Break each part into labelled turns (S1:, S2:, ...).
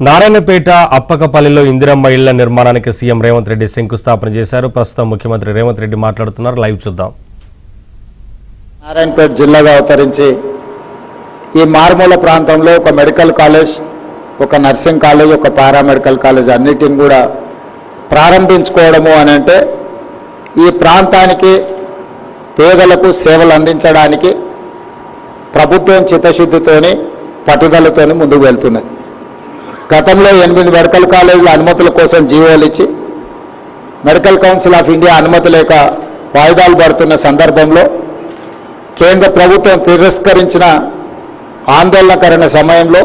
S1: నారాయణపేట అప్పకపల్లిలో ఇందిరమ్మ ఇళ్ల నిర్మాణానికి సీఎం రేవంత్ రెడ్డి శంకుస్థాపన చేశారు. ప్రస్తుతం ముఖ్యమంత్రి రేవంత్ రెడ్డి మాట్లాడుతున్నారు. లైవ్ చూద్దాం.
S2: నారాయణపేట జిల్లాగా అవతరించి ఈ మారుమూల ప్రాంతంలో ఒక మెడికల్ కాలేజ్, ఒక నర్సింగ్ కాలేజ్, ఒక పారామెడికల్ కాలేజ్ అన్నిటిని కూడా ప్రారంభించుకోవడము అని అంటే ఈ ప్రాంతానికి పేదలకు సేవలు అందించడానికి ప్రభుత్వం చిత్తశుద్ధితోని పట్టుదలతోని ముందుకు వెళ్తున్నది. గతంలో 8 మెడికల్ కాలేజీల అనుమతుల కోసం జీవోలు ఇచ్చి మెడికల్ కౌన్సిల్ ఆఫ్ ఇండియా అనుమతి లేక వాయిదాలు పడుతున్న సందర్భంలో కేంద్ర ప్రభుత్వం తిరస్కరించిన ఆందోళనకరణ సమయంలో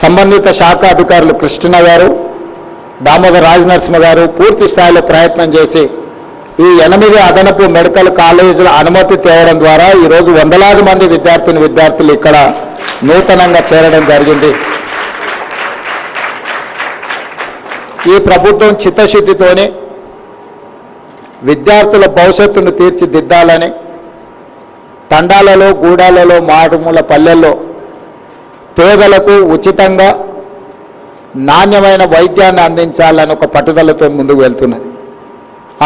S2: సంబంధిత శాఖ అధికారులు కృష్ణ గారు, దామోదర్ రాజనరసింహ గారు పూర్తి స్థాయిలో ప్రయత్నం చేసి ఈ 8 అదనపు మెడికల్ కాలేజీల అనుమతి తేవడం ద్వారా ఈరోజు వందలాది మంది విద్యార్థులు ఇక్కడ నూతనంగా చేరడం జరిగింది. ఈ ప్రభుత్వం చిత్తశుద్ధితోనే విద్యార్థుల భవిష్యత్తును తీర్చిదిద్దాలని తండాలలో, గూడాలలో, మారుమూల పల్లెల్లో పేదలకు ఉచితంగా నాణ్యమైన వైద్యాన్ని అందించాలని ఒక పట్టుదలతో ముందుకు వెళ్తున్నది.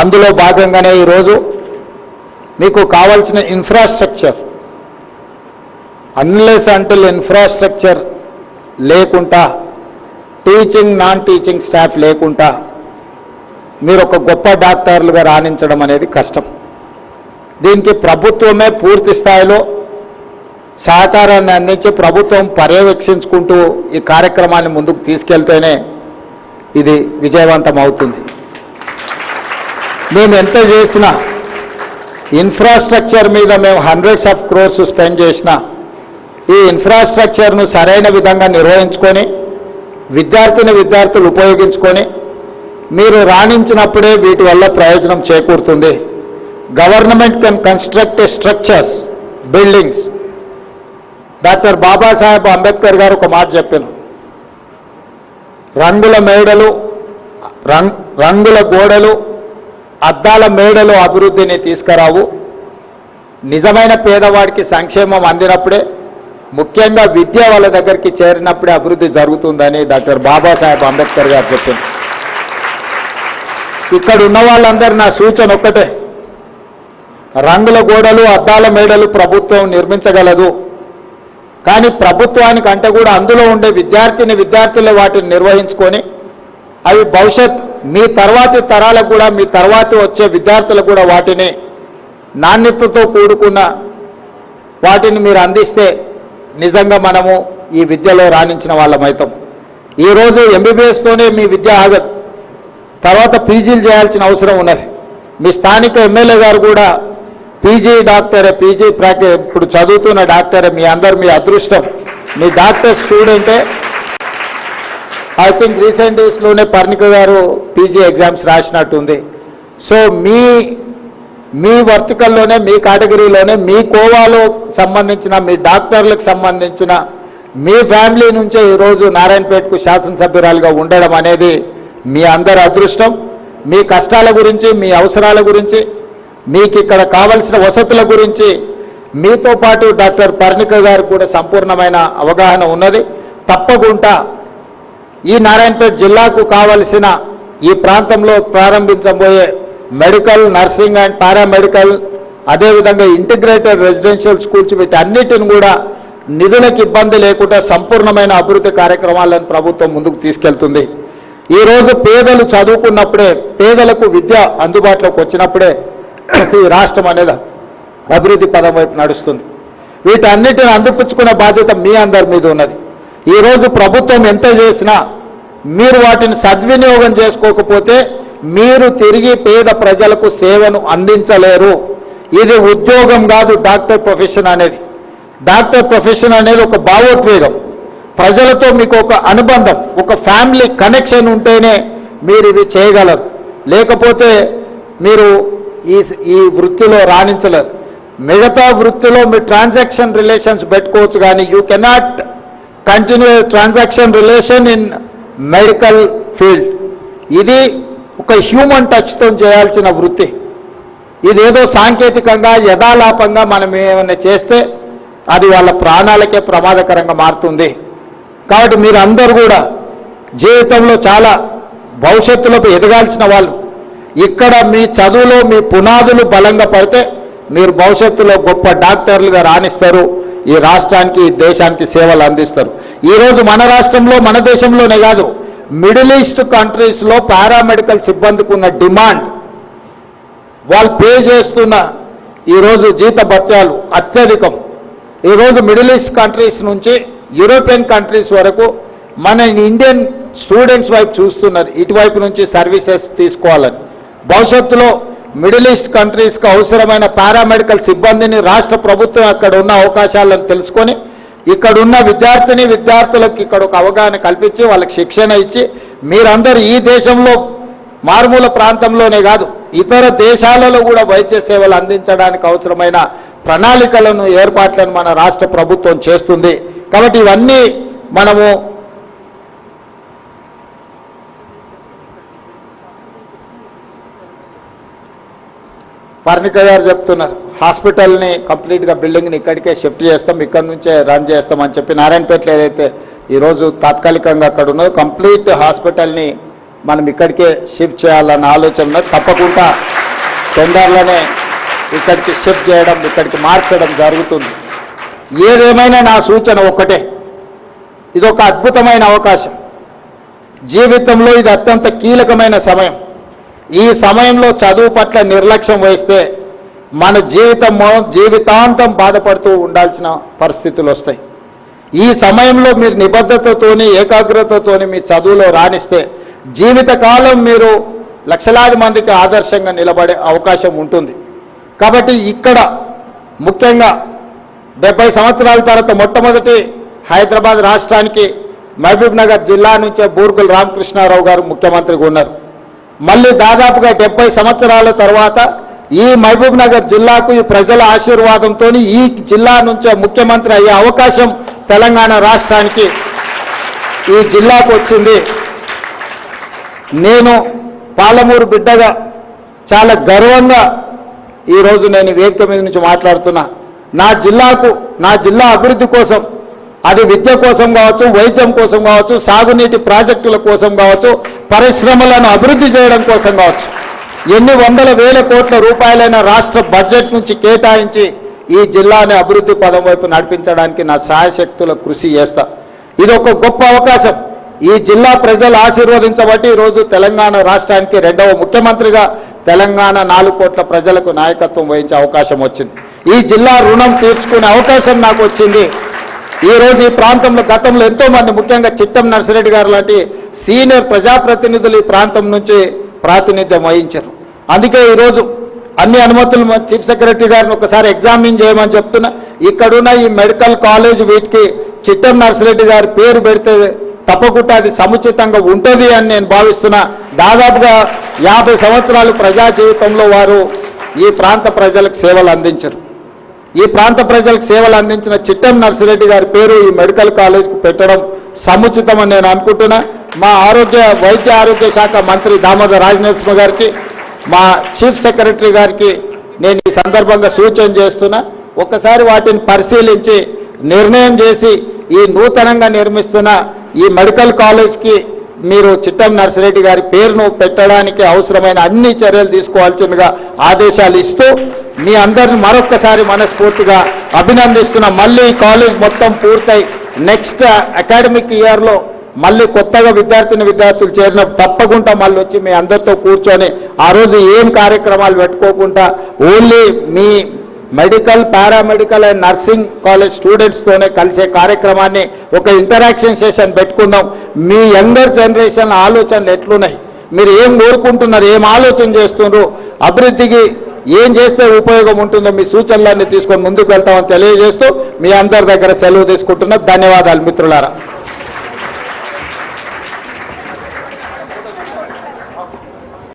S2: అందులో భాగంగానే ఈరోజు మీకు కావాల్సిన ఇన్ఫ్రాస్ట్రక్చర్, అన్లెస్ అంటిల్ ఇన్ఫ్రాస్ట్రక్చర్ లేకుండా, టీచింగ్ నాన్ టీచింగ్ స్టాఫ్ లేకుండా మీరు ఒక గొప్ప డాక్టర్లుగా రాణించడం అనేది కష్టం. దీనికి ప్రభుత్వమే పూర్తి స్థాయిలో సహకారాన్ని అందించి ప్రభుత్వం పర్యవేక్షించుకుంటూ ఈ కార్యక్రమాన్ని ముందుకు తీసుకెళ్తేనే ఇది విజయవంతం అవుతుంది. మేము ఎంత చేసినా ఇన్ఫ్రాస్ట్రక్చర్ మీద మేము హండ్రెడ్స్ ఆఫ్ క్రోర్స్ స్పెండ్ చేసినా ఈ ఇన్ఫ్రాస్ట్రక్చర్ను సరైన విధంగా నిర్వహించుకొని విద్యార్థులు ఉపయోగించుకొని మీరు రాణించినప్పుడే వీటి వల్ల ప్రయోజనం చేకూరుతుంది. Government can construct structures, buildings. Doctor Babasaheb Ambedkar గారు ఒక మాట చెప్పారు, రంగుల మేడలు, రంగుల గోడలు, అద్దాల మేడలు అభివృద్ధిని తీసుకురావు. నిజమైన పేదవాడికి సంక్షేమం అందినప్పుడే, ముఖ్యంగా విద్య వాళ్ళ దగ్గరికి చేరినప్పుడే అభివృద్ధి జరుగుతుందని డాక్టర్ బాబాసాహెబ్ అంబేద్కర్ గారు చెప్పారు. ఇక్కడ ఉన్న వాళ్ళందరూ నా సూచన ఒక్కటే, రంగుల గోడలు, అద్దాల మేడలు ప్రభుత్వం నిర్మించగలదు. కానీ ప్రభుత్వానికి అంటే కూడా అందులో ఉండే విద్యార్థులే వాటిని నిర్వహించుకొని అవి భవిష్యత్ మీ తర్వాతి తరాలకు కూడా, మీ తర్వాతి వచ్చే విద్యార్థులకు కూడా వాటిని నాణ్యతతో కూడుకున్న వాటిని మీరు అందిస్తే నిజంగా మనము ఈ విద్యలో రాణించిన వాళ్ళమవుతాం. ఈరోజు ఎంబీబీఎస్తోనే మీ విద్య ఆగదు, తర్వాత పీజీలు చేయాల్సిన అవసరం ఉన్నది. మీ స్థానిక ఎమ్మెల్యే గారు కూడా పీజీ డాక్టరే, ఇప్పుడు చదువుతున్న డాక్టరే. మీ అదృష్టం, మీ డాక్టర్ స్టూడెంటే. ఐ థింక్ రీసెంట్ డేస్లోనే పర్ణిక గారు పీజీ ఎగ్జామ్స్ రాసినట్టుంది. సో మీ వర్టికల్లోనే, మీ కేటగిరీలోనే, మీ కోవాలో సంబంధించిన మీ డాక్టర్లకు సంబంధించిన మీ ఫ్యామిలీ నుంచే ఈరోజు నారాయణపేటకు శాసనసభ్యురాలుగా ఉండడం అనేది మీ అందరి అదృష్టం. మీ కష్టాల గురించి, మీ అవసరాల గురించి, మీకు ఇక్కడ కావలసిన వసతుల గురించి మీతో పాటు డాక్టర్ పర్ణిక గారు కూడా సంపూర్ణమైన అవగాహన ఉన్నది. తప్పకుండా ఈ నారాయణపేట జిల్లాకు కావలసిన ఈ ప్రాంతంలో ప్రారంభించబోయే మెడికల్, నర్సింగ్ అండ్ పారామెడికల్, అదేవిధంగా ఇంటిగ్రేటెడ్ రెసిడెన్షియల్ స్కూల్స్, వీటన్నిటిని కూడా నిధులకు ఇబ్బంది లేకుండా సంపూర్ణమైన అభివృద్ధి కార్యక్రమాలను ప్రభుత్వం ముందుకు తీసుకెళ్తుంది. ఈరోజు పేదలు చదువుకున్నప్పుడే, పేదలకు విద్య అందుబాటులోకి వచ్చినప్పుడే ఈ రాష్ట్రం అనేది అభివృద్ధి పదం వైపు నడుస్తుంది. వీటన్నిటిని అందిపుచ్చుకునే బాధ్యత మీ అందరి మీద ఉన్నది. ఈరోజు ప్రభుత్వం ఎంత చేసినా మీరు వాటిని సద్వినియోగం చేసుకోకపోతే మీరు తిరిగి పేద ప్రజలకు సేవను అందించలేరు. ఇది ఉద్యోగం కాదు డాక్టర్ ప్రొఫెషన్ అనేది. డాక్టర్ ప్రొఫెషన్ అనేది ఒక భావోద్వేగం, ప్రజలతో మీకు ఒక అనుబంధం, ఒక ఫ్యామిలీ కనెక్షన్ ఉంటేనే మీరు ఇవి చేయగలరు. లేకపోతే మీరు ఈ వృత్తిలో రాణించలేరు. మిగతా వృత్తిలో మీరు ట్రాన్సాక్షన్ రిలేషన్స్ పెట్టుకోవచ్చు, కానీ you cannot continue transaction relation in medical field. ఇది ఒక హ్యూమన్ టచ్తో చేయాల్సిన వృత్తి. ఇదేదో సాంకేతికంగా యథాలాపంగా మనం ఏమైనా చేస్తే అది వాళ్ళ ప్రాణాలకే ప్రమాదకరంగా మారుతుంది. కాబట్టి మీరు అందరూ కూడా జీవితంలో చాలా భవిష్యత్తులో ఎదగాల్సిన వాళ్ళు. ఇక్కడ మీ చదువులో మీ పునాదులు బలంగా పడితే మీరు భవిష్యత్తులో గొప్ప డాక్టర్లుగా రాణిస్తారు, ఈ రాష్ట్రానికి ఈ దేశానికి సేవలు అందిస్తారు. ఈరోజు మన రాష్ట్రంలో మన దేశంలోనే కాదు, మిడిల్ ఈస్ట్ కంట్రీస్లో పారామెడికల్ సిబ్బందికి ఉన్న డిమాండ్, వాళ్ళు పే చేస్తున్న ఈరోజు జీతభత్యాలు అత్యధికం. ఈరోజు మిడిల్ ఈస్ట్ కంట్రీస్ నుంచి యూరోపియన్ కంట్రీస్ వరకు మన ఇండియన్ స్టూడెంట్స్ వైపు చూస్తున్నారు, ఇటువైపు నుంచి సర్వీసెస్ తీసుకోవాలని. భవిష్యత్తులో మిడిల్ ఈస్ట్ కంట్రీస్కి అవసరమైన పారామెడికల్ సిబ్బందిని రాష్ట్ర ప్రభుత్వం అక్కడ ఉన్న అవకాశాలను తెలుసుకొని ఇక్కడున్న విద్యార్థులకు ఇక్కడ ఒక అవగాహన కల్పించి వాళ్ళకి శిక్షణ ఇచ్చి మీరందరూ ఈ దేశంలో మారుమూల ప్రాంతంలోనే కాదు ఇతర దేశాలలో కూడా వైద్య సేవలు అందించడానికి అవసరమైన ప్రణాళికలను ఏర్పాట్లను మన రాష్ట్ర ప్రభుత్వం చేస్తుంది. కాబట్టి ఇవన్నీ మనము పర్ణిక గారు చెప్తున్నారు, హాస్పిటల్ని కంప్లీట్గా బిల్డింగ్ని ఇక్కడికే షిఫ్ట్ చేస్తాం, ఇక్కడ నుంచే రన్ చేస్తామని చెప్పి నారాయణపేటలో ఏదైతే ఈరోజు తాత్కాలికంగా అక్కడ ఉన్నదో కంప్లీట్ హాస్పిటల్ని మనం ఇక్కడికే షిఫ్ట్ చేయాలన్న ఆలోచన ఉన్నది. తప్పకుండా తొందరలోనే ఇక్కడికి షిఫ్ట్ చేయడం, ఇక్కడికి మార్చడం జరుగుతుంది. ఏదేమైనా నా సూచన ఒక్కటే, ఇది ఒక అద్భుతమైన అవకాశం. జీవితంలో ఇది అత్యంత కీలకమైన సమయం. ఈ సమయంలో చదువు పట్ల నిర్లక్ష్యం వహిస్తే మన జీవితాంతం బాధపడుతూ ఉండాల్సిన పరిస్థితులు వస్తాయి. ఈ సమయంలో మీరు నిబద్ధతతోని ఏకాగ్రతతోని మీ చదువులో రాణిస్తే జీవితకాలం మీరు లక్షలాది మందికి ఆదర్శంగా నిలబడే అవకాశం ఉంటుంది. కాబట్టి ఇక్కడ ముఖ్యంగా 70 సంవత్సరాల తర్వాత మొట్టమొదటి హైదరాబాద్ రాష్ట్రానికి మహబూబ్ నగర్ జిల్లా నుంచే బూర్గుల రామకృష్ణారావు గారు ముఖ్యమంత్రిగా ఉన్నారు. మళ్ళీ దాదాపుగా 70 సంవత్సరాల తర్వాత ఈ మహబూబ్ నగర్ జిల్లాకు ఈ ప్రజల ఆశీర్వాదంతో ఈ జిల్లా నుంచే ముఖ్యమంత్రి అయ్యే అవకాశం తెలంగాణ రాష్ట్రానికి ఈ జిల్లాకు వచ్చింది. నేను పాలమూరు బిడ్డగా చాలా గర్వంగా ఈరోజు నేను వేదిక మీద నుంచి మాట్లాడుతున్నా. నా జిల్లా అభివృద్ధి కోసం, అది విద్య కోసం కావచ్చు, వైద్యం కోసం కావచ్చు, సాగునీటి ప్రాజెక్టుల కోసం కావచ్చు, పరిశ్రమలను అభివృద్ధి చేయడం కోసం కావచ్చు, ఎన్ని వందల వేల కోట్ల రూపాయలైన రాష్ట్ర బడ్జెట్ నుంచి కేటాయించి ఈ జిల్లాని అభివృద్ధి పదం వైపు నడిపించడానికి నా శాయశక్తుల కృషి చేస్తా. ఇది ఒక గొప్ప అవకాశం. ఈ జిల్లా ప్రజలు ఆశీర్వదించబట్టి ఈరోజు తెలంగాణ రాష్ట్రానికి 2వ ముఖ్యమంత్రిగా తెలంగాణ 4 కోట్ల ప్రజలకు నాయకత్వం వహించే అవకాశం వచ్చింది. ఈ జిల్లా రుణం తీర్చుకునే అవకాశం నాకు వచ్చింది. ఈరోజు ఈ ప్రాంతంలో గతంలో ఎంతోమంది, ముఖ్యంగా చిట్టం నర్సిరెడ్డి గారు లాంటి సీనియర్ ప్రజాప్రతినిధులు ఈ ప్రాంతం నుంచి ప్రాతినిధ్యం వహించారు. అందుకే ఈరోజు అన్ని అనుమతులు చీఫ్ సెక్రటరీ గారిని ఒకసారి ఎగ్జామిన్ చేయమని చెప్తున్నా. ఇక్కడున్న ఈ మెడికల్ కాలేజ్ వీటికి చిట్టం నర్సిరెడ్డి గారి పేరు పెడితే తప్పకుండా అది సముచితంగా ఉంటుంది అని నేను భావిస్తున్నా. దాదాపుగా 50 సంవత్సరాలు ప్రజా జీవితంలో వారు ఈ ప్రాంత ప్రజలకు సేవలు అందించారు. ఈ ప్రాంత ప్రజలకు సేవలు అందించిన చిట్టం నర్సిరెడ్డి గారి పేరు ఈ మెడికల్ కాలేజ్కు పెట్టడం సముచితమని నేను అనుకుంటున్నా. మా వైద్య ఆరోగ్య శాఖ మంత్రి దామోదర్ రాజనరసింహ గారికి, మా చీఫ్ సెక్రటరీ గారికి నేను ఈ సందర్భంగా సూచన చేస్తున్నా. ఒక్కసారి వాటిని పరిశీలించి నిర్ణయం చేసి ఈ నూతనంగా నిర్మిస్తున్న ఈ మెడికల్ కాలేజ్కి మీరు చిట్టం నర్సిరెడ్డి గారి పేరును పెట్టడానికి అవసరమైన అన్ని చర్యలు తీసుకోవాల్సిందిగా ఆదేశాలు ఇస్తూ మీ అందరిని మరొక్కసారి మనస్ఫూర్తిగా అభినందిస్తున్నా. మళ్ళీ ఈ కాలేజ్ మొత్తం పూర్తయి నెక్స్ట్ అకాడమిక్ ఇయర్లో మళ్ళీ కొత్తగా విద్యార్థులు చేరినప్పుడు తప్పకుండా మళ్ళీ వచ్చి మీ అందరితో కూర్చొని ఆ రోజు ఏం కార్యక్రమాలు పెట్టుకోకుండా ఓన్లీ మీ medical, paramedical and nursing college స్టూడెంట్స్తోనే కలిసే కార్యక్రమాన్ని ఒక ఇంటరాక్షన్ సెషన్ పెట్టుకుందాం. మీ యంగర్ జనరేషన్ ఆలోచనలు ఎట్లున్నాయి, మీరు ఏం కోరుకుంటున్నారు, ఏం ఆలోచన చేస్తున్నారు, అభివృద్ధికి ఏం చేస్తే ఉపయోగం ఉంటుందో మీ సూచనలన్నీ తీసుకొని ముందుకు వెళ్తామని తెలియజేస్తూ మీ అందరి దగ్గర సెలవు తీసుకుంటున్నా. ధన్యవాదాలు మిత్రులారా.